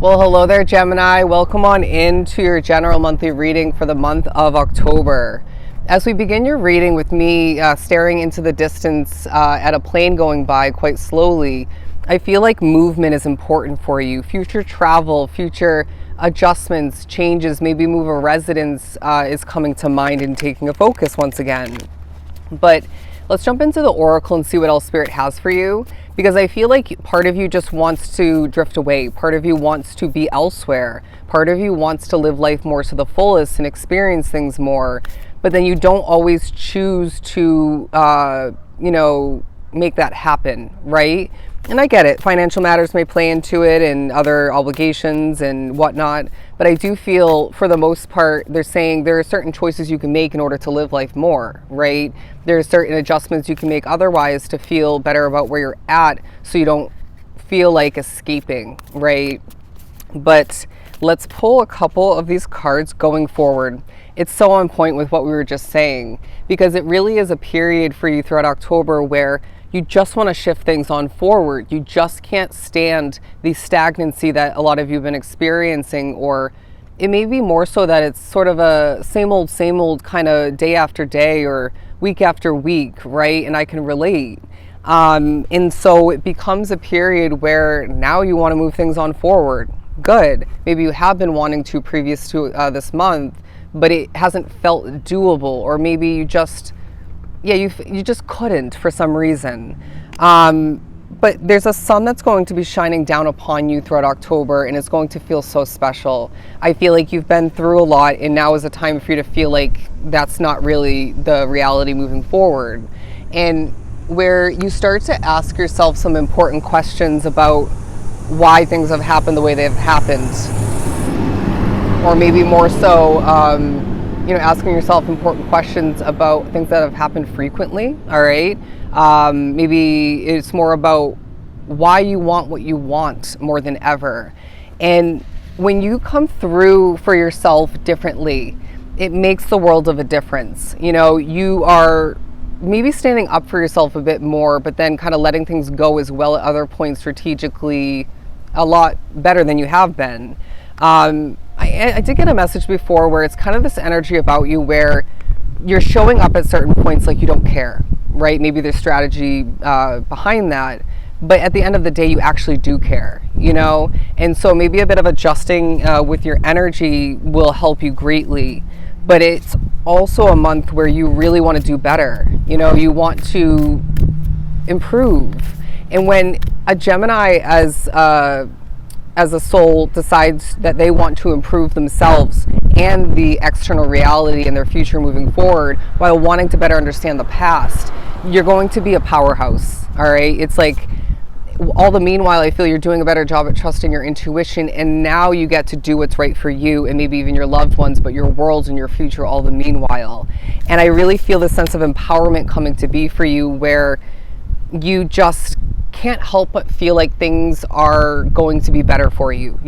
Well, hello there, Gemini. Welcome on into your general monthly reading for the month of October. As we begin your reading with me staring into the distance at a plane going by quite slowly, I feel like movement is important for you. Future travel, future adjustments, changes, maybe move of residence is coming to mind and taking a focus once again. But let's jump into the oracle and see what else Spirit has for you, because I feel like part of you just wants to drift away. Part of you wants to be elsewhere. Part of you wants to live life more to the fullest and experience things more. But then you don't always choose to, make that happen, right? And I get it. Financial matters may play into it and other obligations and whatnot. But I do feel, for the most part, they're saying there are certain choices you can make in order to live life more, right? There are certain adjustments you can make otherwise to feel better about where you're at so you don't feel like escaping, right? But let's pull a couple of these cards going forward. It's so on point with what we were just saying, because it really is a period for you throughout October where you just want to shift things on forward. You just can't stand the stagnancy that a lot of you have been experiencing, or it may be more so that it's sort of a same old kind of day after day or week after week, right? And I can relate. And so it becomes a period where now you want to move things on forward. Good. Maybe you have been wanting to previous to this month, but it hasn't felt doable, or maybe you just you just couldn't for some reason. But there's a sun that's going to be shining down upon you throughout October, and it's going to feel so special. I feel like you've been through a lot, and now is a time for you to feel like that's not really the reality moving forward. And where you start to ask yourself some important questions about why things have happened the way they have happened. Or maybe more so, asking yourself important questions about things that have happened frequently, all right? Maybe it's more about why you want what you want more than ever. And when you come through for yourself differently, it makes the world of a difference. You are maybe standing up for yourself a bit more, but then kind of letting things go as well at other points strategically a lot better than you have been. I did get a message before where it's kind of this energy about you where you're showing up at certain points like you don't care, right? Maybe there's strategy behind that, but at the end of the day, you actually do care, And so maybe a bit of adjusting with your energy will help you greatly. But it's also a month where you really want to do better. You want to improve. And when a Gemini as a soul decides that they want to improve themselves and the external reality and their future moving forward while wanting to better understand the past, you're going to be a powerhouse, all right? It's like all the meanwhile, I feel you're doing a better job at trusting your intuition, and now you get to do what's right for you and maybe even your loved ones, but your worlds and your future all the meanwhile. And I really feel this sense of empowerment coming to be for you where you just can't help but feel like things are going to be better for you.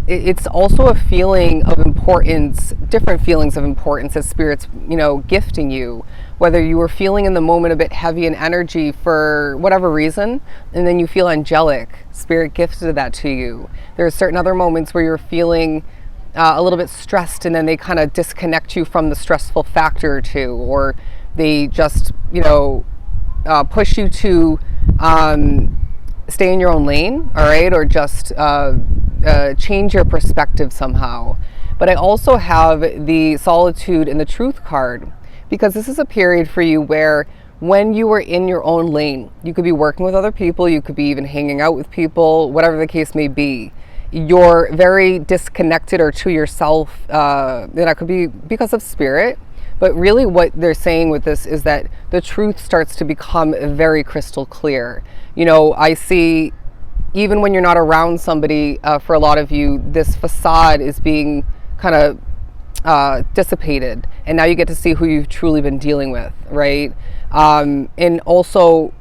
It's also a feeling of importance, different feelings of importance as Spirit's, gifting you. Whether you were feeling in the moment a bit heavy in energy for whatever reason, and then you feel angelic, Spirit gifted that to you. There are certain other moments where you're feeling a little bit stressed, and then they kind of disconnect you from the stressful factor or two, or they just, push you to stay in your own lane, all right, or just change your perspective somehow. But I also have the Solitude and the Truth card, because this is a period for you where when you are in your own lane, you could be working with other people, you could be even hanging out with people, whatever the case may be. You're very disconnected or to yourself. That could be because of Spirit. But really what they're saying with this is that the truth starts to become very crystal clear. I see, even when you're not around somebody, for a lot of you, this facade is being kind of dissipated. And now you get to see who you've truly been dealing with, right? And also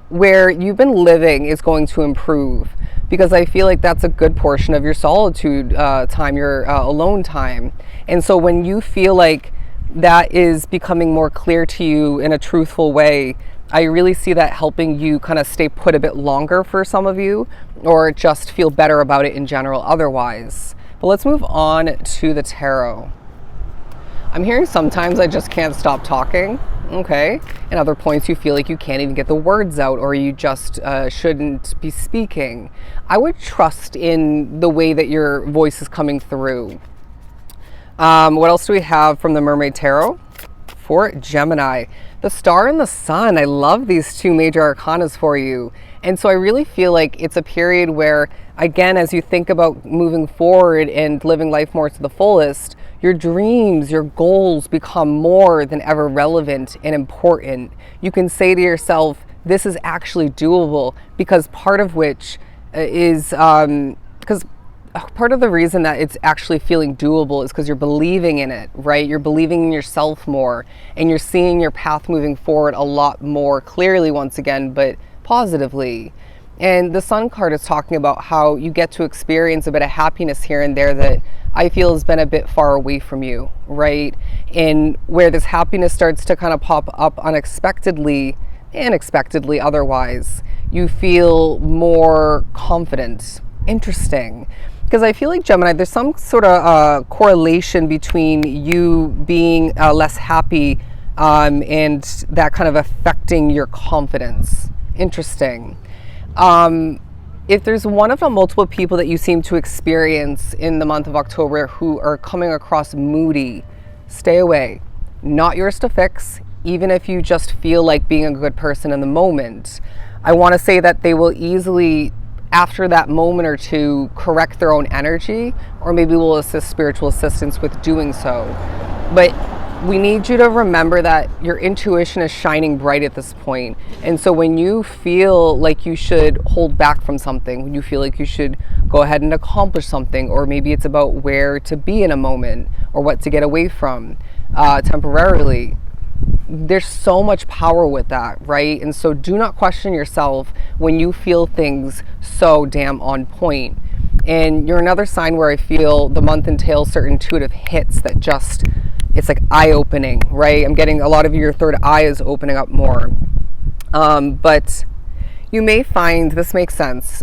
where you've been living is going to improve, because I feel like that's a good portion of your solitude time, your alone time. And so when you feel like that is becoming more clear to you in a truthful way, I really see that helping you kind of stay put a bit longer for some of you, or just feel better about it in general otherwise. But let's move on to the tarot. I'm hearing sometimes I just can't stop talking, okay? And other points you feel like you can't even get the words out, or you just shouldn't be speaking. I would trust in the way that your voice is coming through. What else do we have from the Mermaid Tarot? For Gemini, the Star and the Sun. I love these two major arcanas for you. And so I really feel like it's a period where, again, as you think about moving forward and living life more to the fullest, your dreams, your goals become more than ever relevant and important. You can say to yourself, this is actually doable, because part of which is, because part of the reason that it's actually feeling doable is because you're believing in it, right? You're believing in yourself more, and you're seeing your path moving forward a lot more clearly once again, but positively. And the Sun card is talking about how you get to experience a bit of happiness here and there that I feel has been a bit far away from you, right? And where this happiness starts to kind of pop up unexpectedly and expectedly otherwise, you feel more confident. Interesting. Because I feel like, Gemini, there's some sort of correlation between you being less happy and that kind of affecting your confidence. Interesting. If there's one of the multiple people that you seem to experience in the month of October who are coming across moody, stay away. Not yours to fix, even if you just feel like being a good person in the moment. I want to say that they will easily, after that moment or two, correct their own energy, or maybe will assist spiritual assistance with doing so. But we need you to remember that your intuition is shining bright at this point. And so when you feel like you should hold back from something, when you feel like you should go ahead and accomplish something, or maybe it's about where to be in a moment or what to get away from temporarily, there's so much power with that, right? And so do not question yourself when you feel things so damn on point. And you're another sign where I feel the month entails certain intuitive hits that just, it's like eye-opening, right? I'm getting a lot of your third eye is opening up more. But you may find, this makes sense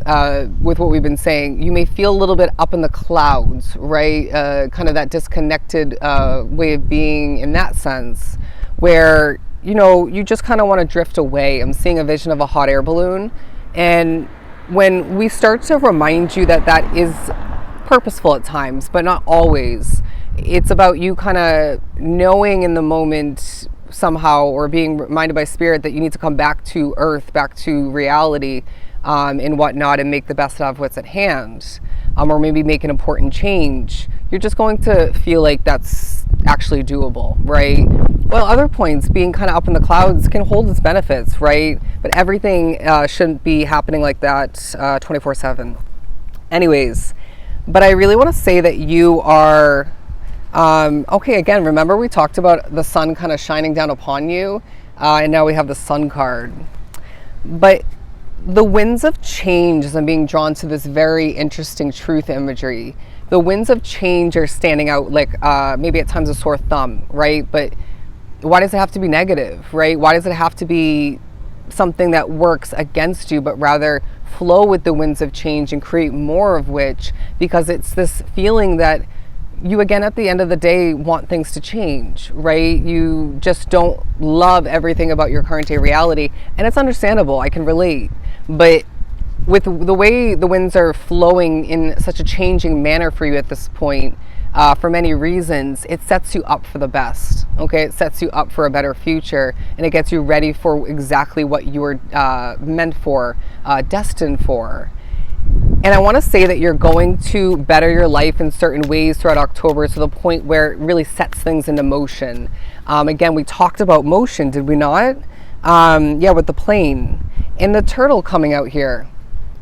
with what we've been saying, you may feel a little bit up in the clouds, right? Kind of that disconnected way of being in that sense, where, you know, you just kind of want to drift away. I'm seeing a vision of a hot air balloon. And when we start to remind you that that is purposeful at times, but not always, it's about you kind of knowing in the moment somehow, or being reminded by spirit that you need to come back to earth, back to reality, and whatnot, and make the best out of what's at hand, or maybe make an important change. You're just going to feel like that's actually doable, right? Well, other points, being kind of up in the clouds can hold its benefits, right? But everything shouldn't be happening like that 24/7. Anyways, but I really want to say that you are okay. Again, remember we talked about the sun kind of shining down upon you, and now we have the Sun card. But the winds of change, as I'm being drawn to this very interesting truth imagery, the winds of change are standing out like maybe at times a sore thumb, right? But why does it have to be negative, right? Why does it have to be something that works against you, but rather flow with the winds of change and create more of which? Because it's this feeling that you, again, at the end of the day, want things to change, right? You just don't love everything about your current day reality, and it's understandable. I can relate. But with the way the winds are flowing in such a changing manner for you at this point, for many reasons, it sets you up for the best, okay? It sets you up for a better future, and it gets you ready for exactly what you were meant for, destined for. And I want to say that you're going to better your life in certain ways throughout October, to the point where it really sets things into motion. Again, we talked about motion, did we not? Yeah, with the plane and the turtle coming out here.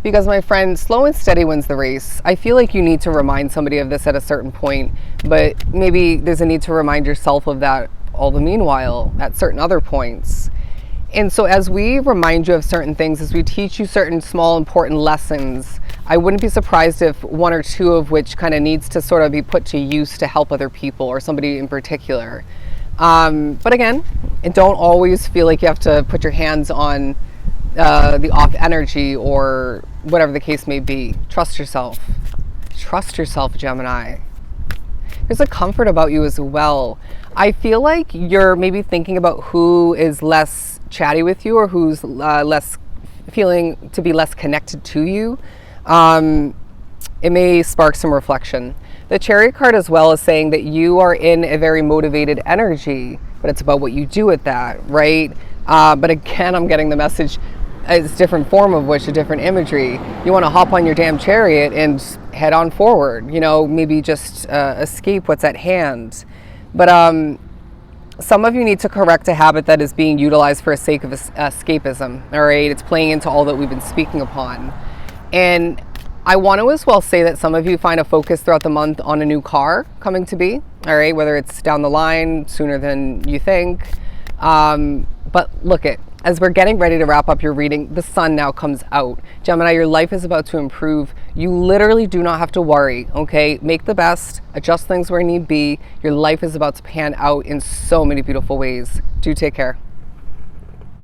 Because, my friend, slow and steady wins the race. I feel like you need to remind somebody of this at a certain point, but maybe there's a need to remind yourself of that all the meanwhile at certain other points. And so as we remind you of certain things, as we teach you certain small important lessons, I wouldn't be surprised if one or two of which kind of needs to sort of be put to use to help other people, or somebody in particular. But again, and don't always feel like you have to put your hands on the off energy or whatever the case may be. Trust yourself. Trust yourself, Gemini. There's a comfort about you as well. I feel like you're maybe thinking about who is less chatty with you or who's less feeling to be less connected to you. It may spark some reflection. The Chariot card as well is saying that you are in a very motivated energy, but it's about what you do with that, right? But again, I'm getting the message, it's a different form of which, a different imagery. You want to hop on your damn chariot and head on forward, you know, maybe just escape what's at hand. But some of you need to correct a habit that is being utilized for a sake of escapism, all right? It's playing into all that we've been speaking upon. And I want to as well say that some of you find a focus throughout the month on a new car coming to be, all right, whether it's down the line sooner than you think. But look it, as we're getting ready to wrap up your reading, the sun now comes out. Gemini, your life is about to improve. You literally do not have to worry, okay? Make the best, adjust things where need be. Your life is about to pan out in so many beautiful ways. Do take care.